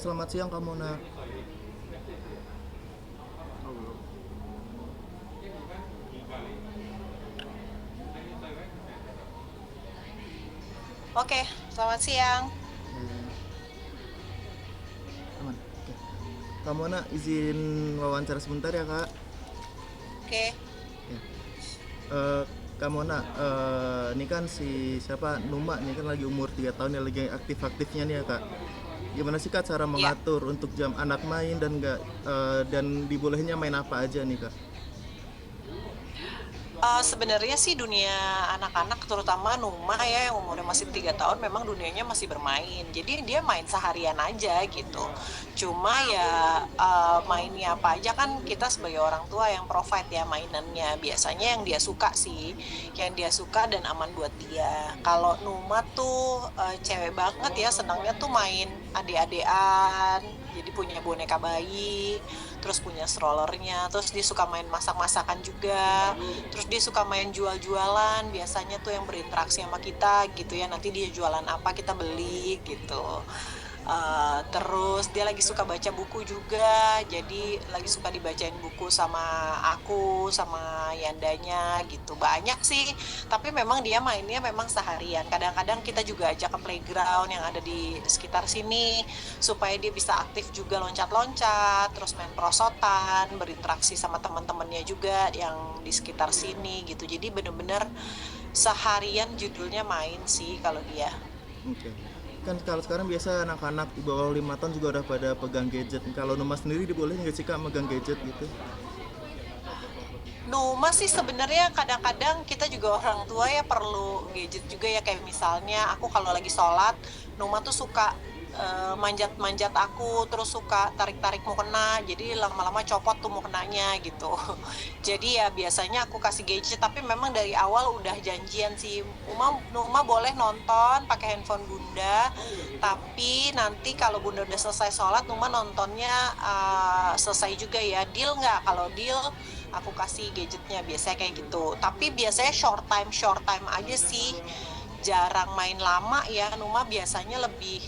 selamat siang Kak Mona. Oke, selamat siang. Eh, aman. Oke. Kak Mona izin wawancara sebentar ya Kak. Oke, Ya. Kak Mona, ini kan si siapa Numa nih kan lagi umur 3 tahun ya, lagi aktif-aktifnya nih ya Kak. Gimana sih Kak cara ya. mengatur untuk jam anak main dan enggak dan dibolehinnya main apa aja nih Kak? Sebenarnya sih dunia anak-anak, terutama Numa ya yang umurnya masih 3 tahun, memang dunianya masih bermain. Jadi dia main seharian aja gitu. Cuma ya mainnya apa aja kan kita sebagai orang tua yang provide ya mainannya. Biasanya yang dia suka sih, yang dia suka dan aman buat dia. Kalau Numa tuh cewek banget ya, senangnya tuh main adik-adikan. Jadi punya boneka bayi, terus punya strollernya, terus dia suka main masak-masakan juga. Terus dia suka main jual-jualan, biasanya tuh yang berinteraksi sama kita gitu ya. Nanti dia jualan apa kita beli gitu. Terus dia lagi suka baca buku juga, jadi lagi suka dibacain buku sama aku, sama Yandanya gitu. Banyak sih, tapi memang dia mainnya memang seharian. Kadang-kadang kita juga ajak ke playground yang ada di sekitar sini, supaya dia bisa aktif juga loncat-loncat, terus main perosotan, berinteraksi sama teman-temannya juga yang di sekitar sini gitu. Jadi bener-bener seharian judulnya main sih kalau dia. Oke. Kan kalau sekarang biasa anak-anak di bawah 5 tahun juga udah pada pegang gadget. Kalau Numa sendiri dibolehin nggak sih Kak megang gadget gitu? Numa sih sebenarnya kadang-kadang kita juga orang tua ya perlu gadget juga ya, kayak misalnya aku kalau lagi sholat, Numa tuh suka manjat-manjat aku, terus suka tarik-tarik mukena, jadi lama-lama copot tuh mukenanya gitu. Jadi ya biasanya aku kasih gadget, tapi memang dari awal udah janjian sih, Numa boleh nonton pakai handphone Bunda, tapi nanti kalau Bunda udah selesai sholat, Numa nontonnya selesai juga ya. Deal nggak? Kalau deal aku kasih gadgetnya, biasanya kayak gitu. Tapi biasanya short time aja sih, jarang main lama ya. Numa biasanya lebih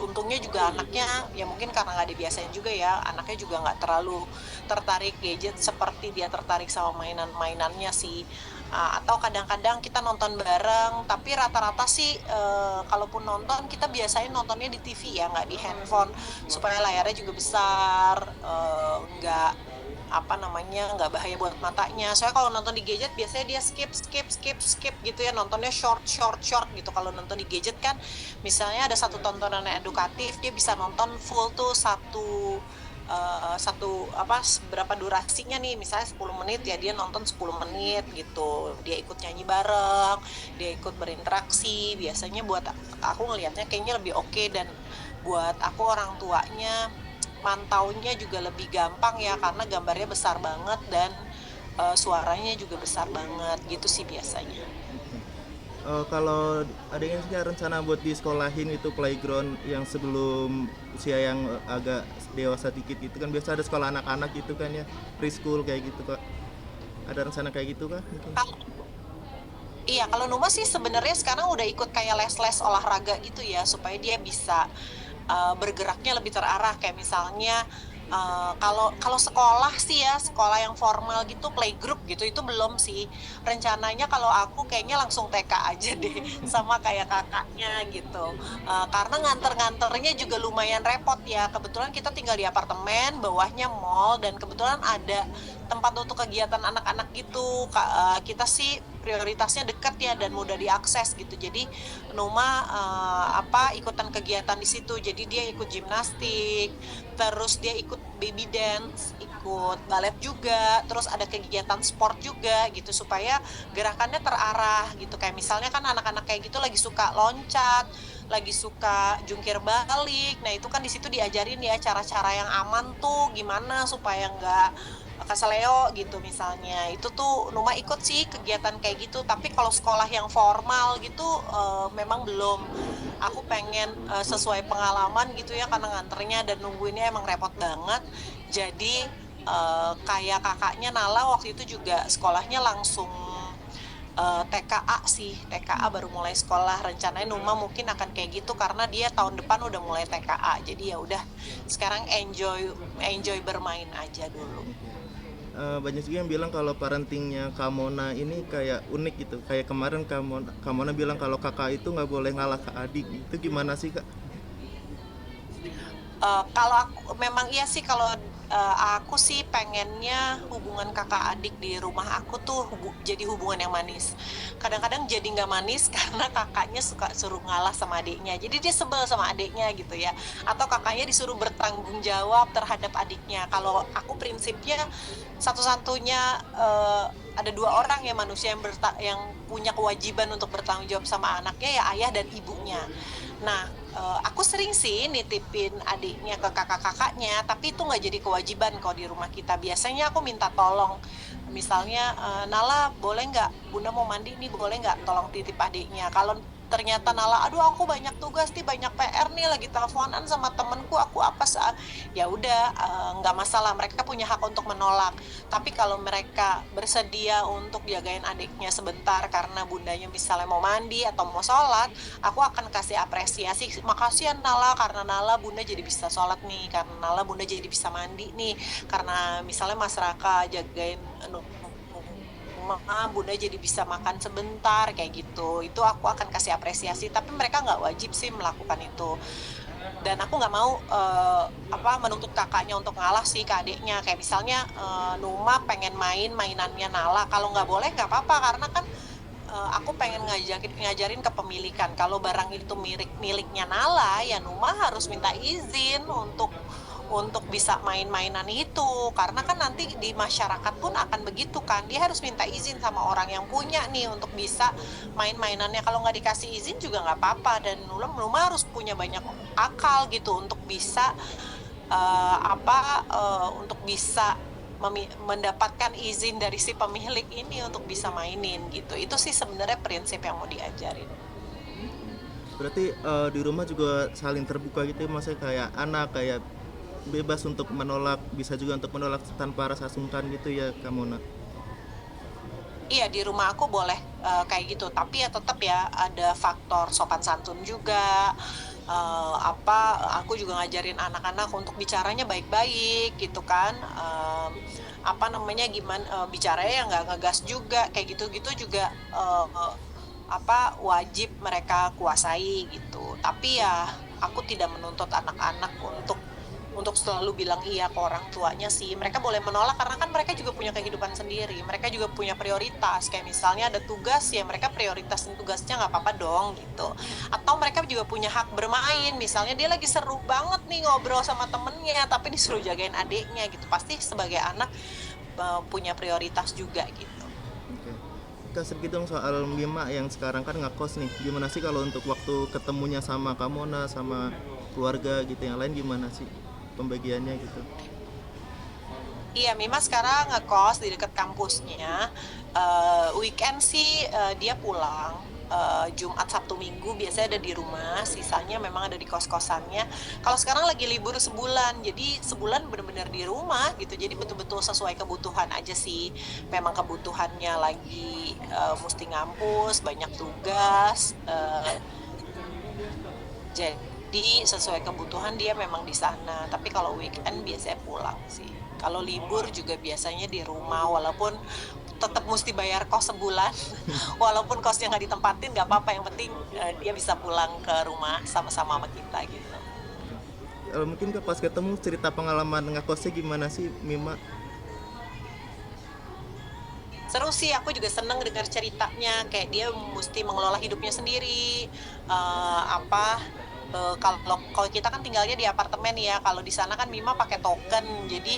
untungnya juga anaknya ya, mungkin karena nggak dibiasain juga ya, anaknya juga nggak terlalu tertarik gadget seperti dia tertarik sama mainan-mainannya sih. Atau kadang-kadang kita nonton bareng, tapi rata-rata sih kalaupun nonton kita biasanya nontonnya di TV ya, nggak di handphone, supaya layarnya juga besar, nggak apa namanya, nggak bahaya buat matanya. Soalnya kalau nonton di gadget biasanya dia skip gitu ya, nontonnya short gitu. Kalau nonton di gadget kan misalnya ada satu tontonan yang edukatif, dia bisa nonton full tuh satu apa berapa durasinya nih, misalnya 10 menit ya dia nonton 10 menit gitu, dia ikut nyanyi bareng, dia ikut berinteraksi. Biasanya buat aku ngelihatnya kayaknya lebih oke, dan buat aku orang tuanya mantaunya juga lebih gampang ya, karena gambarnya besar banget dan suaranya juga besar banget gitu sih biasanya. Kalau ada yang sih rencana buat di sekolahin itu playground yang sebelum usia yang agak dewasa dikit gitu kan biasa ada sekolah anak-anak gitu kan ya, preschool kayak gitu Kak. Ada rencana kayak gitu Kak mungkin? Iya, kalau Numa sih sebenarnya sekarang udah ikut kayak les-les olahraga gitu ya, supaya dia bisa bergeraknya lebih terarah. Kayak misalnya kalau kalau sekolah sih ya, sekolah yang formal gitu, playgroup gitu, itu belum sih. Rencananya kalau aku kayaknya langsung TK aja deh, sama kayak kakaknya gitu. Karena nganter-nganternya juga lumayan repot ya. Kebetulan kita tinggal di apartemen, bawahnya mall, dan kebetulan ada tempat untuk kegiatan anak-anak gitu. Kita sih prioritasnya dekat ya dan mudah diakses gitu. Jadi Numa apa ikutan kegiatan di situ. Jadi dia ikut gimnastik, terus dia ikut baby dance, ikut balet juga, terus ada kegiatan sport juga gitu, supaya gerakannya terarah gitu. Kayak misalnya kan anak-anak kayak gitu lagi suka loncat, lagi suka jungkir balik. Nah, itu kan di situ diajarin ya cara-cara yang aman tuh gimana supaya nggak keseleo gitu misalnya. Itu tuh Numa ikut sih kegiatan kayak gitu. Tapi kalau sekolah yang formal gitu memang belum. Aku pengen sesuai pengalaman gitu ya, karena nganternya dan nungguinnya emang repot banget. Jadi kayak kakaknya Nala waktu itu juga sekolahnya langsung TKA sih, TKA baru mulai sekolah. Rencananya Numa mungkin akan kayak gitu karena dia tahun depan udah mulai TKA. Jadi ya udah sekarang enjoy enjoy bermain aja dulu. Oke. Banyak juga yang bilang kalau parentingnya Kamona ini kayak unik gitu. Kayak kemarin Kamona bilang kalau kakak itu nggak boleh ngalah ke adik. Itu gimana sih kak? Kalau aku memang iya sih kalau aku sih pengennya hubungan kakak adik di rumah aku tuh jadi hubungan yang manis. Kadang-kadang jadi nggak manis karena kakaknya suka suruh ngalah sama adiknya. Jadi dia sebel sama adiknya gitu ya. Atau kakaknya disuruh bertanggung jawab terhadap adiknya. Kalau aku prinsipnya satu-satunya ada dua orang ya manusia yang punya kewajiban untuk bertanggung jawab sama anaknya ya ayah dan ibunya. Nah, aku sering sih nitipin adiknya ke kakak-kakaknya, tapi itu nggak jadi kewajiban kalau di rumah kita. Biasanya aku minta tolong, misalnya, Nala boleh nggak, Bunda mau mandi nih, boleh nggak tolong titip adiknya. Kalau ternyata Nala, aduh aku banyak tugas nih, banyak PR nih, lagi teleponan sama temenku, aku apa ya udah, nggak masalah, mereka punya hak untuk menolak. Tapi kalau mereka bersedia untuk jagain adiknya sebentar karena bundanya misalnya mau mandi atau mau sholat, aku akan kasih apresiasi, makasih ya Nala, karena Nala bunda jadi bisa sholat nih, karena Nala bunda jadi bisa mandi nih, karena misalnya masyarakat jagain rumah bunda jadi bisa makan sebentar kayak gitu, itu aku akan kasih apresiasi, tapi mereka nggak wajib sih melakukan itu. Dan aku nggak mau menuntut kakaknya untuk ngalah sih ke adiknya, kayak misalnya Numa pengen main mainannya Nala, kalau nggak boleh nggak apa-apa karena kan aku pengen ngajarin kepemilikan. Kalau barang itu miliknya Nala, ya Numa harus minta izin untuk bisa main-mainan itu. Karena kan nanti di masyarakat pun akan begitu kan. Dia harus minta izin sama orang yang punya nih untuk bisa main-mainannya. Kalau nggak dikasih izin juga nggak apa-apa. Dan Numa harus punya banyak akal gitu untuk bisa untuk bisa mendapatkan izin dari si pemilik ini untuk bisa mainin gitu. Itu sih sebenarnya prinsip yang mau diajarin. Berarti di rumah juga saling terbuka gitu ya, maksudnya kayak anak kayak bebas untuk menolak, bisa juga untuk menolak tanpa rasa sungkan gitu ya Kamona. Iya, di rumah aku boleh kayak gitu, tapi ya tetap ya ada faktor sopan santun juga. Aku juga ngajarin anak-anak untuk bicaranya baik-baik gitu kan. Gimana bicaranya yang nggak ngegas juga, kayak gitu-gitu juga wajib mereka kuasai gitu. Tapi ya aku tidak menuntut anak-anak untuk selalu bilang iya ke orang tuanya sih. Mereka boleh menolak karena kan mereka juga punya kehidupan sendiri. Mereka juga punya prioritas. Kayak misalnya ada tugas ya mereka prioritasin tugasnya nggak apa-apa dong gitu. Atau mereka juga punya hak bermain. Misalnya dia lagi seru banget nih ngobrol sama temennya tapi disuruh jagain adiknya gitu. Pasti sebagai anak punya prioritas juga gitu. Oke. Kak, sedikit dong soal Mima yang sekarang kan ngekos nih. Gimana sih kalau untuk waktu ketemunya sama Kamona, sama keluarga gitu yang lain gimana sih pembagiannya gitu? Iya, Mima sekarang ngekos di dekat kampusnya. Weekend sih dia pulang. Jumat, Sabtu, Minggu biasanya ada di rumah. Sisanya memang ada di kos-kosannya. Kalau sekarang lagi libur sebulan, jadi sebulan benar-benar di rumah gitu. Jadi betul-betul sesuai kebutuhan aja sih. Memang kebutuhannya lagi mesti ngampus, banyak tugas. Jadi sesuai kebutuhan dia memang di sana. Tapi kalau weekend biasanya pulang sih. Kalau libur juga biasanya di rumah, walaupun tetap mesti bayar kos sebulan. Walaupun kosnya nggak ditempatin, nggak apa-apa. Yang penting dia bisa pulang ke rumah sama-sama sama kita gitu. Mungkin Kak pas ketemu cerita pengalaman ngekosnya gimana sih Mima? Seru sih, aku juga seneng dengar ceritanya. Kayak dia mesti mengelola hidupnya sendiri. Kalau kita kan tinggalnya di apartemen ya. Kalau di sana kan Mima pakai token. Jadi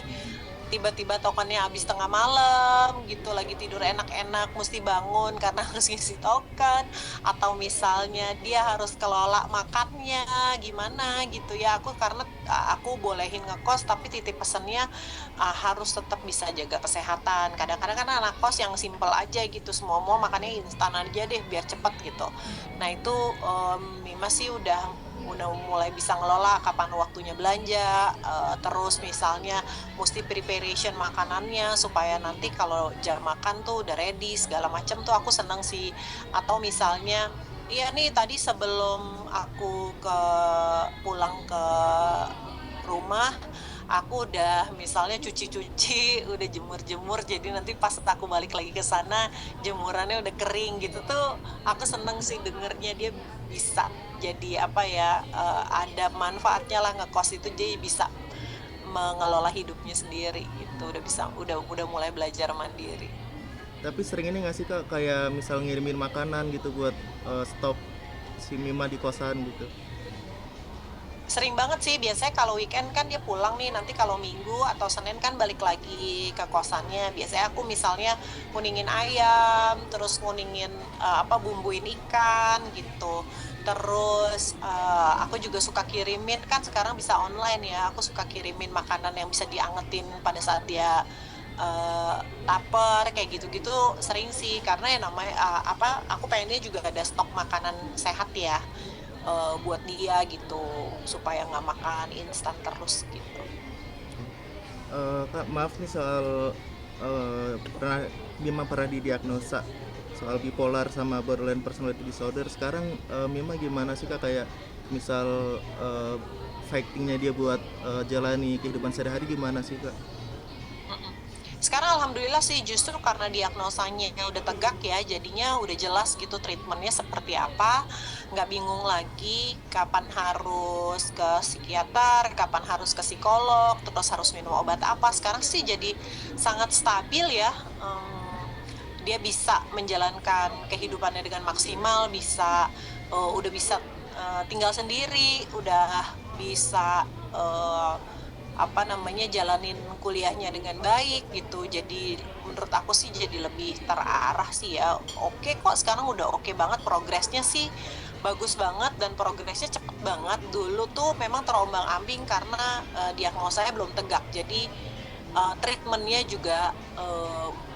tiba-tiba tokennya habis tengah malam gitu, lagi tidur enak-enak mesti bangun karena harus ngisi token, atau misalnya dia harus kelola makannya gimana gitu ya. Karena aku bolehin ngekos tapi titip pesennya harus tetap bisa jaga kesehatan. Kadang-kadang kan anak kos yang simple aja gitu, semua mau makannya instan aja deh biar cepet gitu. Nah itu Mima sih udah udah mulai bisa ngelola kapan waktunya belanja, terus misalnya mesti preparation makanannya supaya nanti kalau jam makan tuh udah ready segala macam tuh aku seneng sih. Atau misalnya, iya nih tadi sebelum aku pulang ke rumah, aku udah misalnya cuci-cuci, udah jemur-jemur, jadi nanti pas aku balik lagi ke sana, jemurannya udah kering gitu tuh, aku seneng sih dengernya dia bisa jadi apa ya, ada manfaatnya lah ngekos itu jadi bisa mengelola hidupnya sendiri gitu, udah mulai belajar mandiri. Tapi sering ini nggak sih Kak kayak misal ngirimin makanan gitu buat stok si Mima di kosan gitu? Sering banget sih, biasanya kalau weekend kan dia pulang nih, nanti kalau Minggu atau Senin kan balik lagi ke kosannya. Biasanya aku misalnya nguningin ayam, terus nguningin bumbuin ikan gitu. Terus aku juga suka kirimin, kan sekarang bisa online ya. Aku suka kirimin makanan yang bisa diangetin pada saat dia lapar kayak gitu-gitu sering sih karena ya namanya aku pengennya juga ada stok makanan sehat ya buat dia gitu supaya nggak makan instan terus gitu. Kak maaf nih soal pernah Mima pernah didiagnosa soal bipolar sama borderline personality disorder. Sekarang Mima gimana sih Kak kayak misal fightingnya dia buat jalani kehidupan sehari-hari gimana sih Kak? Mm-mm. Sekarang alhamdulillah sih justru karena diagnosanya udah tegak ya, jadinya udah jelas gitu treatmentnya seperti apa, nggak bingung lagi kapan harus ke psikiater, kapan harus ke psikolog, terus harus minum obat apa. Sekarang sih jadi sangat stabil ya. Dia bisa menjalankan kehidupannya dengan maksimal, udah bisa tinggal sendiri, udah bisa jalanin kuliahnya dengan baik gitu. Jadi menurut aku sih jadi lebih terarah sih ya. Oke kok sekarang udah oke banget progresnya sih. Bagus banget dan progresnya cepet banget. Dulu tuh memang terombang-ambing karena diagnosanya belum tegak. Jadi treatmentnya juga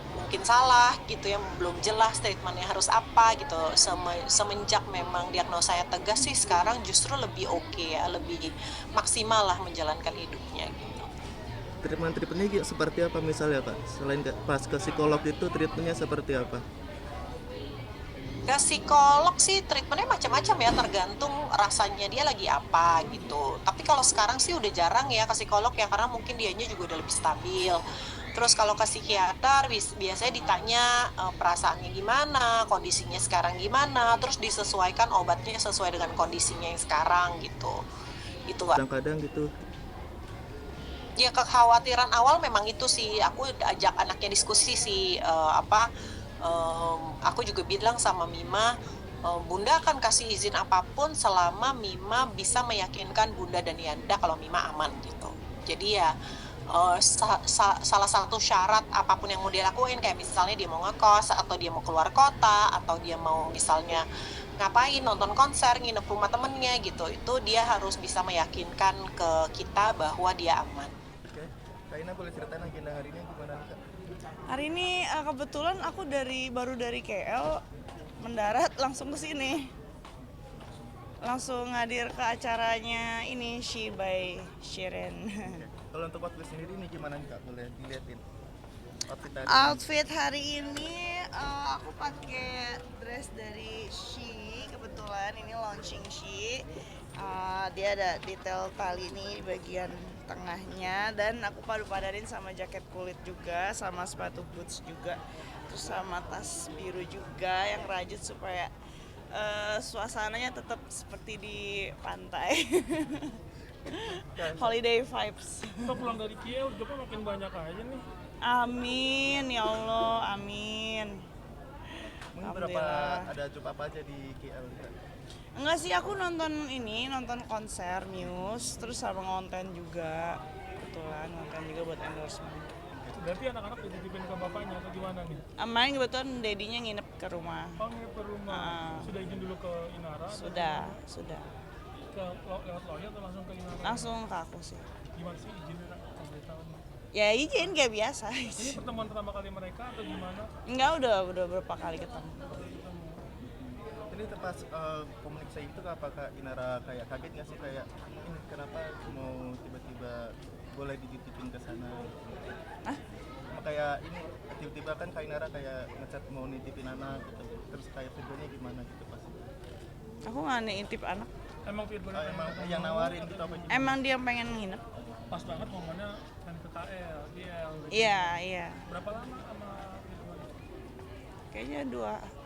mungkin salah gitu ya, belum jelas treatmentnya harus apa gitu. Semenjak memang diagnosanya tegas sih sekarang justru lebih oke ya, lebih maksimal lah menjalankan hidupnya gitu. Treatmentnya seperti apa misalnya Kak? Selain pas ke psikolog itu treatmentnya seperti apa? Ke psikolog sih treatmentnya macam-macam ya, tergantung rasanya dia lagi apa gitu. Tapi kalau sekarang sih udah jarang ya ke psikolog ya, karena mungkin dianya juga udah lebih stabil. Terus kalau ke psikiater biasanya ditanya perasaannya gimana, kondisinya sekarang gimana, terus disesuaikan obatnya sesuai dengan kondisinya yang sekarang gitu. Itu Kadang-kadang gitu. ya kekhawatiran awal memang itu sih, aku ajak anaknya diskusi sih, aku juga bilang sama Mima, Bunda akan kasih izin apapun selama Mima bisa meyakinkan Bunda dan Yanda kalau Mima aman gitu. Jadi ya salah satu syarat apapun yang mau dia lakuin, kayak misalnya dia mau ngekos atau dia mau keluar kota atau dia mau misalnya ngapain, nonton konser, nginep rumah temennya gitu, itu dia harus bisa meyakinkan ke kita bahwa dia aman. Oke. Kak Ina boleh ceritain agenda hari ini gimana nih Kak? Hari ini kebetulan aku baru dari KL mendarat langsung ke sini. Langsung hadir ke acaranya ini She by Shiren. Kalau untuk outfit sendiri nih gimana nih Kak? Boleh dilihatin outfit hari ini. Outfit hari ini aku pakai dress dari She, kebetulan ini launching She. Dia ada detail tali nih di bagian tengahnya dan aku padu-padanin sama jaket kulit juga, sama sepatu boots juga, terus sama tas biru juga yang rajut supaya suasananya tetap seperti di pantai. Holiday vibes. Kita pulang dari Kiel, jobnya makin banyak aja nih. Amin ya Allah, amin. Mungkin berapa ada job apa aja di KL Kak? Enggak sih, aku nonton konser Muse, terus sama ngonten juga. Kebetulan ngonten juga buat endorsement. Berarti anak-anak dititipin ke bapaknya atau gimana nih? Main kebetulan dedinya nginep ke rumah. Oh, nginep ke rumah. Sudah izin dulu ke Inara? Sudah. Lewat lawyer atau langsung ke Inara? Langsung ke aku sih. Gimana sih izinnya Kak? Sampai tahun. Ya izin kayak biasa. Ini pertemuan pertama kali mereka atau gimana? Enggak, udah beberapa kali ketemu. Ini sendiri pas komunikasi itu apakah Inara kayak kaget nggak sih kayak ini kenapa mau tiba-tiba boleh dititipin ke sana? Hah? Kayak ini tiba-tiba kan Kak Inara kayak ngechat mau nitipin anak gitu. Terus kayak videonya gimana gitu pas? Aku nggak nitip anak. Emang Firman Emang yang nawarin gitu apa gimana? Emang dia pengen nginep. pas banget momennya main ke KL, GL gitu. Iya. Berapa lama sama Firman? Kayaknya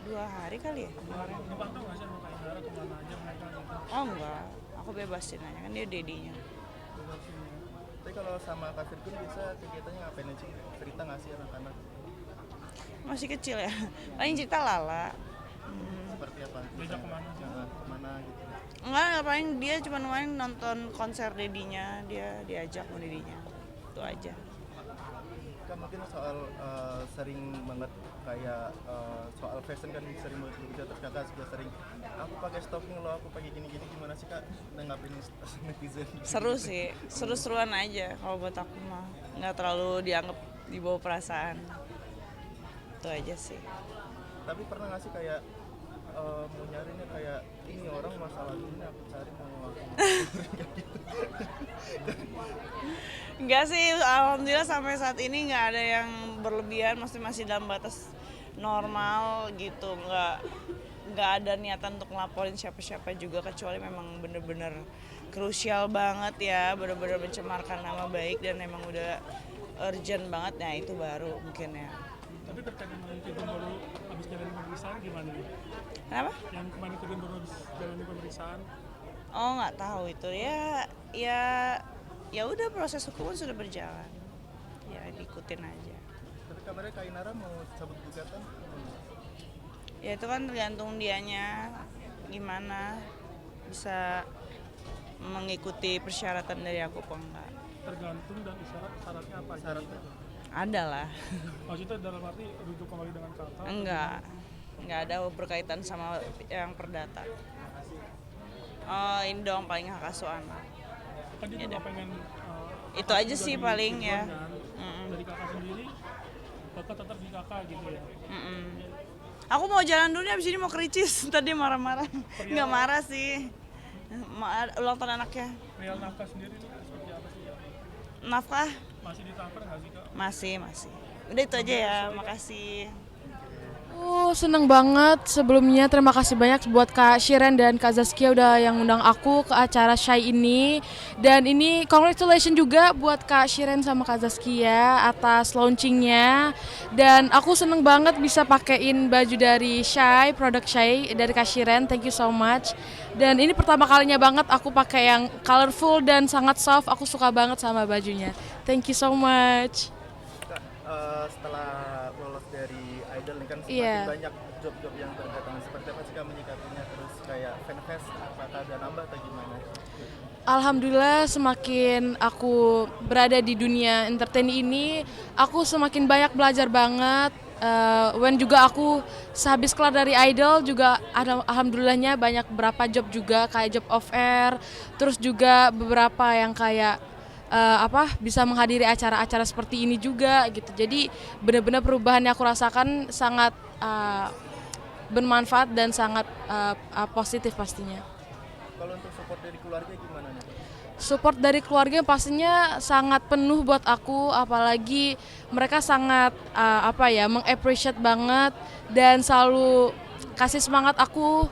dua hari kali ya. 2 hari dipantau nggak sih sama Kak Indara kemana aja mereka gitu? Oh enggak, aku bebasin aja kan dia dedinya. Bebasin ya. Tapi kalau sama Kak Firgun biasa kegiatannya ngapain aja? Cerita nggak sih anak-anak? Masih kecil ya. Paling cerita Lala. Seperti apa? Diajak kemana sih? Kemana gitu? Enggak, paling dia cuma main nonton konser dedinya, dia diajak sama dedinya. Itu aja. Kan mungkin soal sering banget kayak soal fashion kan sering banget berbicara terus kakak juga sering aku pakai stocking lo aku pakai gini-gini gimana sih kak nanggapin netizen Seru sih, seru-seruan aja kalau buat aku mah. Nggak terlalu dianggap dibawa perasaan. Itu aja sih. tapi pernah nggak sih kayak mau nyarinya kayak ini orang masalah ini aku cari mau aku Enggak sih, alhamdulillah sampai saat ini nggak ada yang berlebihan, masih dalam batas normal gitu, nggak ada niatan untuk ngelaporin siapa-siapa juga kecuali memang bener-bener krusial banget ya, bener-bener mencemarkan nama baik dan emang udah urgent banget, nah itu baru mungkin ya. Tapi terkait dengan Firman baru habis jalani pemeriksaan gimana nih? Kenapa? Yang kemarin Firman baru habis jalani pemeriksaan, Oh nggak tahu itu ya udah proses hukum sudah berjalan, ya diikutin aja. tapi kabarnya Kak Inara mau cabut gugatan Ya itu kan tergantung dianya gimana bisa mengikuti persyaratan dari aku apa enggak. tergantung dan syaratnya apa aja? syaratnya Ada lah. Maksudnya dalam arti rujuk kembali dengan kakak? Enggak ada berkaitan sama yang perdata. Oh ini dong paling hak asuh anak. Kan dia juga pengen Itu aja sih dari paling ya. Firman kan, dari kakak sendiri kakak tetap di kakak gitu ya. Aku mau jalan dulu nih, abis ini mau kericis. Tadi marah-marah. Nggak marah sih. Ulang tahun anaknya. Real nafkah sendiri tuh seperti apa sih ya? Nafkah? Masih ditaper nggak sih kak? Masih. Udah itu aja ya, makasih. Seneng banget. Sebelumnya terima kasih banyak buat Kak Shiren dan Kak Zaskia udah yang undang aku ke acara Shy ini. Dan ini congratulations juga buat Kak Shiren sama Kak Zaskia atas launchingnya. Dan aku seneng banget bisa pakein baju dari Shy, produk Shy dari Kak Shiren. Thank you so much. Dan ini pertama kalinya banget aku pakai yang colorful dan sangat soft. Aku suka banget sama bajunya. Thank you so much. Kak, setelah lolos dari Idol ini kan semakin Iya. banyak job-job yang berdatangan seperti apa sih kak menyikapinya terus kayak fanfest apakah ada nambah atau gimana? Alhamdulillah semakin aku berada di dunia entertain ini, aku semakin banyak belajar banget. When juga aku sehabis kelar dari Idol juga ada alhamdulillahnya banyak beberapa job juga kayak job off air, terus juga beberapa yang kayak bisa menghadiri acara-acara seperti ini juga gitu. Jadi benar-benar perubahan yang aku rasakan sangat bermanfaat dan sangat positif pastinya. Kalau untuk support dari keluarga gimana nih? Support dari keluarga pastinya sangat penuh buat aku, apalagi mereka sangat meng-appreciate banget dan selalu kasih semangat aku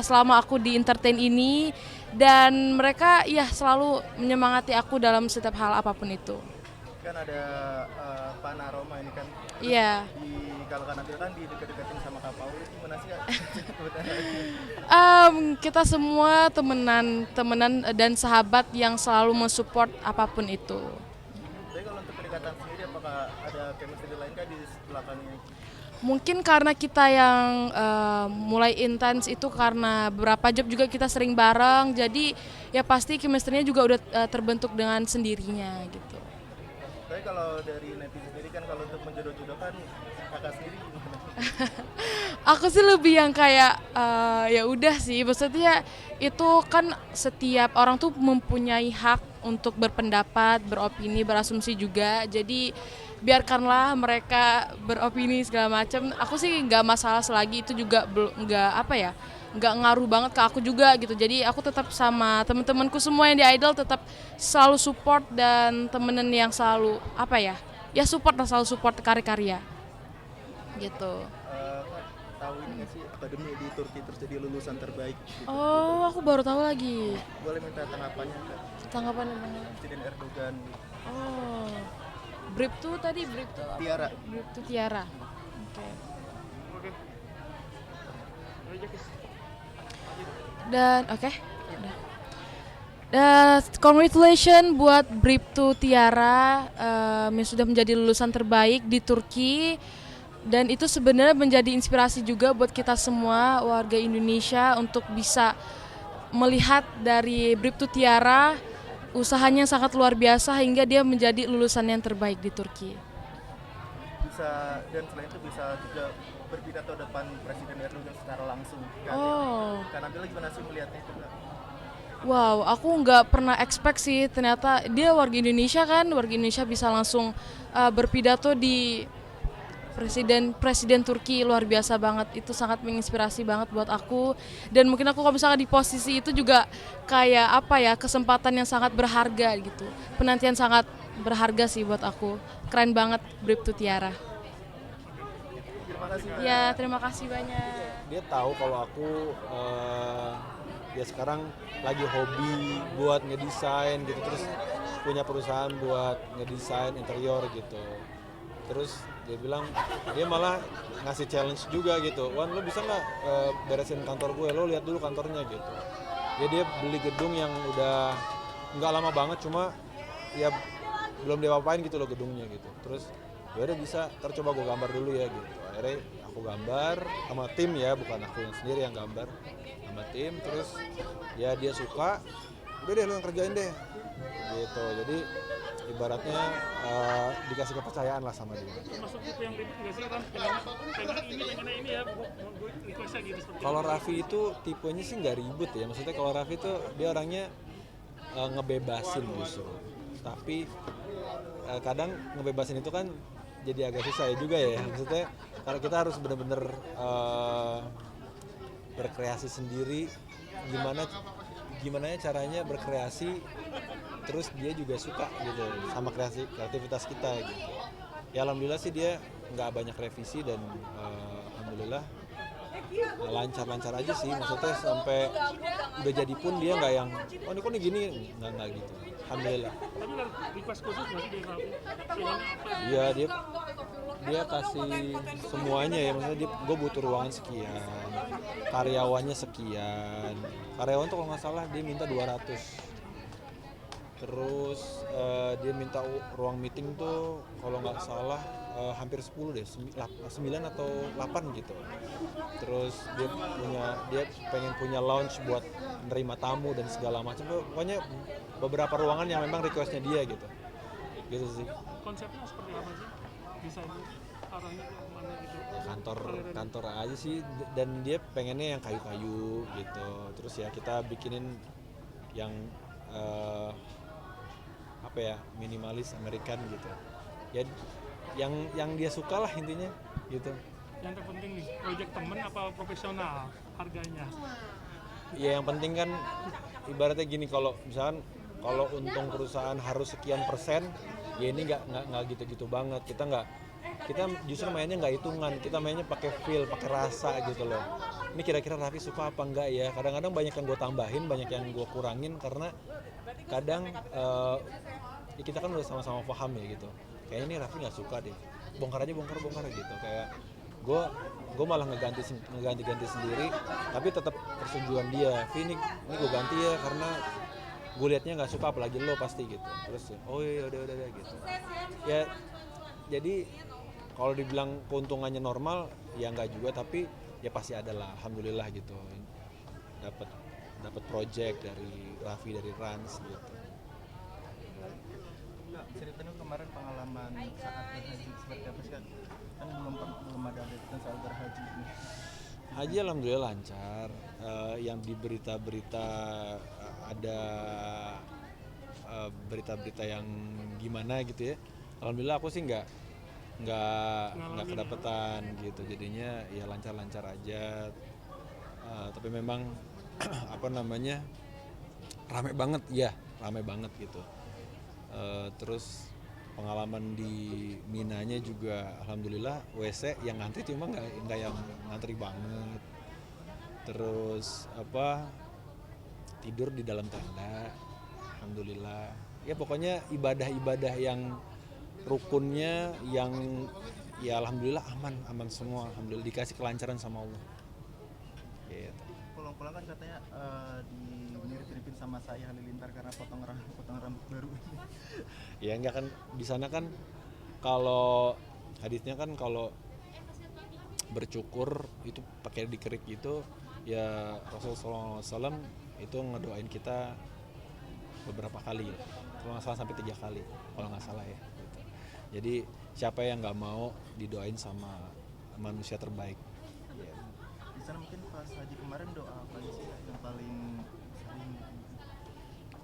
selama aku di entertain ini, dan mereka selalu menyemangati aku dalam setiap hal apapun itu. Kan ada Panorama ini kan Iya. kalau kan Nabil kan didekat-dekatin sama Kak Paulus gimana sih kak? Kita semua temenan dan sahabat yang selalu mensupport apapun itu. Tapi kalau untuk kedekatan sendiri apakah ada chemistry lain kak di belakangnya? Mungkin karena kita yang mulai intens itu karena beberapa job juga kita sering bareng, jadi ya pasti chemistry-nya juga udah terbentuk dengan sendirinya gitu. Tapi kalau dari netizen sendiri kan kalau untuk menjodoh-jodohkan kakak sendiri gimana? Aku sih lebih yang kayak ya udah sih, maksudnya itu kan setiap orang tuh mempunyai hak untuk berpendapat, beropini, berasumsi juga. Jadi biarkanlah mereka beropini segala macam. Aku sih nggak masalah selagi itu juga nggak nggak ngaruh banget ke aku juga gitu. Jadi aku tetap sama teman-temanku semua yang di Idol tetap selalu support dan temenan yang selalu apa ya, ya support lah, selalu support karya-karya gitu. Kak, tahu ini nggak sih akademi di Turki terus jadi lulusan terbaik gitu. Oh, aku baru tahu lagi. Boleh minta tanggapannya Kak? Tanggapan tentang Presiden Erdogan gitu. oh, Brip tuh tadi Brip tuh apa? Tiara. Brip tuh Tiara. Oke. Oke. Ayo, Jekis. Dan oke. Udah. Congratulations buat Briptu Tiara yang sudah menjadi lulusan terbaik di Turki, dan itu sebenarnya menjadi inspirasi juga buat kita semua warga Indonesia untuk bisa melihat dari Briptu Tiara usahanya sangat luar biasa hingga dia menjadi lulusan yang terbaik di Turki. Bisa, dan selain itu bisa juga berpidato depan Presiden Erdogan secara langsung. Oh. Kak Nabila gimana sih melihatnya itu Kak? Wow, aku nggak pernah expect sih ternyata dia warga Indonesia kan, warga Indonesia bisa langsung berpidato di Presiden Turki, luar biasa banget. Itu sangat menginspirasi banget buat aku, dan mungkin aku kalau misalnya di posisi itu juga kayak apa ya, kesempatan yang sangat berharga gitu, penantian sangat berharga sih buat aku. Keren banget Briptu Tiara. Terima kasih. Ya, terima kasih banyak. Dia tahu kalau aku dia sekarang lagi hobi buat ngedesain gitu, terus punya perusahaan buat ngedesain interior gitu. Terus dia bilang, dia malah ngasih challenge juga gitu, Wan lo bisa nggak beresin kantor gue, lo lihat dulu kantornya gitu. Ya dia beli gedung yang udah nggak lama banget, cuma ya belum diapa-apain gitu loh gedungnya gitu. Terus ya udah bisa, ntar coba gue gambar dulu ya gitu. Akhirnya aku gambar sama tim ya, bukan aku yang sendiri yang gambar, sama tim. Terus ya dia suka, udah deh lo yang kerjain deh gitu. Jadi ibaratnya dikasih kepercayaan lah sama dia. Masuk tipe yang ribet nggak sih kan? Pengen ini ya, gue requestnya gitu seperti Kalau Raffi itu tipenya sih nggak ribut ya, maksudnya kalau Raffi itu dia orangnya ngebebasin justru. Tapi kadang ngebebasin itu kan jadi agak susah ya juga ya, maksudnya kalau kita harus benar-benar berkreasi sendiri, gimana caranya berkreasi terus dia juga suka gitu sama kreativitas kita gitu. Ya alhamdulillah sih dia nggak banyak revisi dan alhamdulillah lancar-lancar aja sih, maksudnya sampai udah jadi pun dia nggak yang oh ini kok nih gini, nggak gitu, alhamdulillah. Tapi kan request khusus nggak sih dari Raffi? Pengen apa? Iya dia kasih semuanya ya, maksudnya gue butuh ruangan sekian, karyawannya sekian, karyawan tuh kalau nggak salah dia minta 200. Terus dia minta ruang meeting tuh kalau nggak salah hampir 10 deh, 9 atau 8 gitu. Terus dia pengen punya lounge buat menerima tamu dan segala macam. Pokoknya beberapa ruangan yang memang requestnya dia gitu. Gitu sih. Konsepnya seperti apa sih? Desainnya, arahnya kemana gitu? Kantor aja sih, dan dia pengennya yang kayu-kayu gitu. Terus ya kita bikinin yang apa ya, minimalis American gitu ya, yang dia suka lah intinya gitu. Yang terpenting nih, proyek temen apa profesional harganya? Ya yang penting kan ibaratnya gini, kalau misalkan kalau untung perusahaan harus sekian persen, ya ini nggak gitu-gitu banget. Kita justru mainnya nggak hitungan, kita mainnya pakai feel, pakai rasa gitu loh. Ini kira-kira Raffi suka apa enggak ya? Kadang-kadang banyak yang gue tambahin, banyak yang gue kurangin karena kadang ya kita kan udah sama-sama paham ya gitu. Kayaknya ini Raffi nggak suka deh, bongkar gitu. Kayak gue malah ngeganti sendiri, tapi tetap persetujuan dia. Ini gue ganti ya karena gue liatnya nggak suka, apalagi lo pasti gitu. Terus oh iya udah gitu. Ya jadi kalau dibilang keuntungannya normal ya nggak juga, tapi ya pasti ada lah, alhamdulillah gitu. Dapat project dari Raffi, dari Rans gitu. Ceritain kemarin pengalaman saat berhaji seperti apa sih kan belum ada update soal berhaji ini. Haji alhamdulillah lancar. Yang di berita-berita ada berita-berita yang gimana gitu ya. Alhamdulillah aku sih nggak kedapetan gitu. Jadinya ya lancar-lancar aja. Tapi memang apa namanya, rame banget ya, rame banget gitu. Terus pengalaman di Minanya juga alhamdulillah WC yang ngantri cuma nggak yang ngantri banget. Terus apa, tidur di dalam tenda alhamdulillah. Ya pokoknya ibadah-ibadah yang rukunnya yang ya alhamdulillah aman semua, alhamdulillah dikasih kelancaran sama Allah gitu. Pulang-pulang kan katanya mirip-miripin sama saya Halilintar karena potong rambut baru. Ya enggak kan, di sana kan kalau hadisnya kan kalau bercukur itu pakai dikerik gitu ya, Rasulullah SAW itu ngedoain kita beberapa kali, kalau nggak salah sampai 3 kali kalau nggak salah ya gitu. Jadi siapa yang nggak mau didoain sama manusia terbaik ya. Di sana mungkin pas haji kemarin doa apa sih yang paling sering?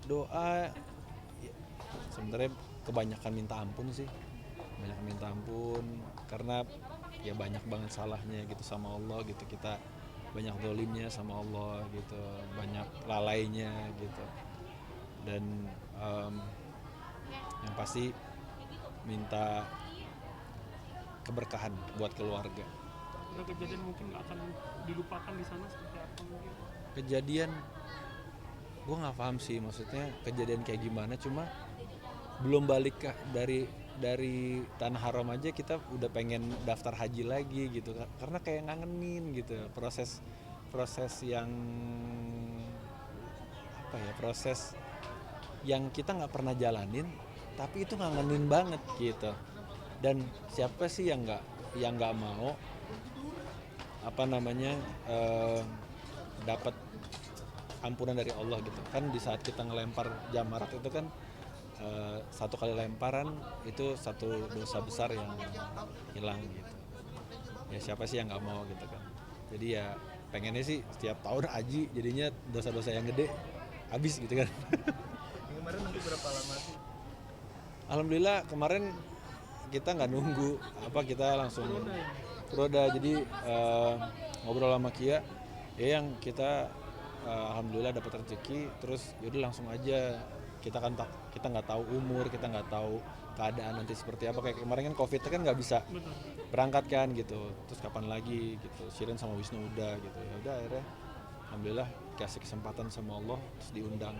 Doa ya, sebenarnya kebanyakan minta ampun sih, banyak minta ampun karena ya banyak banget salahnya gitu sama Allah gitu, kita banyak dolimnya sama Allah gitu, banyak lalainya gitu. Dan yang pasti minta keberkahan buat keluarga. Ada kejadian mungkin nggak akan dilupakan di sana seperti apa mungkin? Kejadian gue nggak paham sih maksudnya kejadian kayak gimana, cuma belum balik dari Tanah Haram aja kita udah pengen daftar haji lagi gitu, karena kayak ngangenin gitu proses yang apa ya, proses yang kita nggak pernah jalanin tapi itu ngangenin banget gitu. Dan siapa sih yang nggak mau apa namanya dapat ampunan dari Allah gitu kan. Di saat kita ngelempar jamarat itu kan satu kali lemparan itu satu dosa besar yang hilang gitu ya. Siapa sih yang nggak mau gitu kan. Jadi ya pengennya sih setiap tahun haji jadinya dosa-dosa yang gede habis gitu kan. Kemarin nunggu berapa lama sih? Alhamdulillah kemarin kita nggak nunggu apa, kita langsung roda. Jadi ngobrol sama Kia ya, yang kita alhamdulillah dapat rezeki, terus yaudah langsung aja. Kita nggak tahu umur, kita nggak tahu keadaan nanti seperti apa. Kayak kemarin kan COVID kan nggak bisa berangkat kan gitu, terus kapan lagi gitu. Shiren sama Wisnu udah gitu, ya udah akhirnya alhamdulillah kasih kesempatan sama Allah terus diundang.